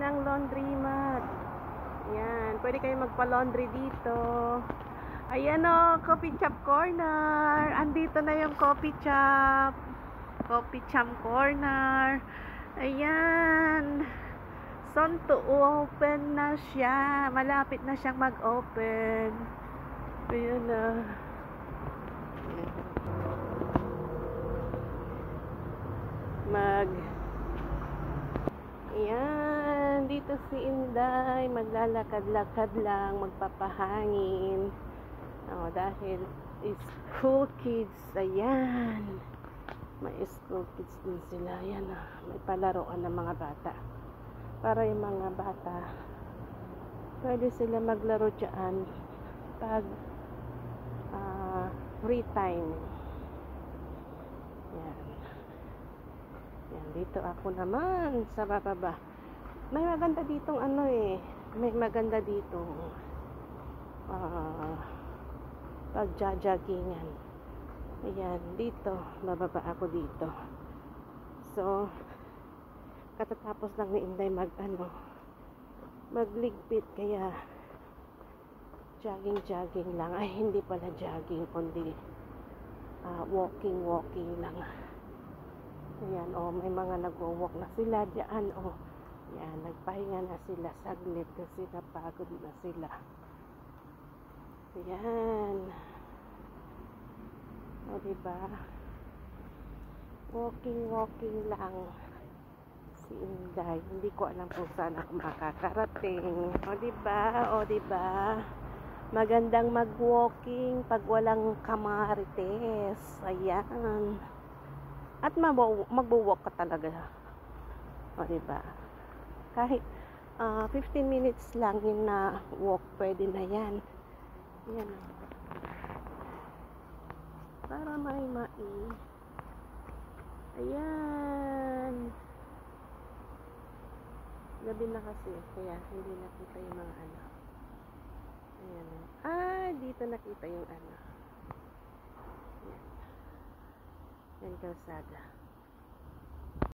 Ng laundry mat. Yan, pwede kayo magpa-laundry dito. Ayan o, coffee shop corner. Andito na yung coffee shop. Coffee shop corner. Ayan. Soon to open na siya. Malapit na siyang mag-open. Ayan na. Ayan, dito si Inday, maglalakad-lakad lang, magpapahangin. Dahil school kids, ayan. May school kids din sila, ayan. May palaruan ng mga bata. Para yung mga bata, pwede sila maglaro dyan pag free time. Ayan. Yan, dito ako naman sa bababa. May maganda ditong may maganda ditong pagja-joggingan. Ayan, dito bababa ako dito. So katatapos lang ni Inday magligpit, kaya jogging lang. Ay, hindi pala jogging, kundi walking lang. Ayan, may mga nagwo-walk na sila dyan, yan, nagpahinga na sila saglit kasi napagod na sila. Ayan, diba, walking lang si Inday. Hindi ko alam kung saan ako makakarating. Diba, magandang mag-walking pag walang kamarites. Ayan. At magbo-walk ka talaga. Diba? Kahit 15 minutes lang yun na walk, pwede na yan. Yan. Para Ayan. Gabi na kasi, kaya hindi nakita yung mga Ayan. Dito nakita yung Yan, kalsada.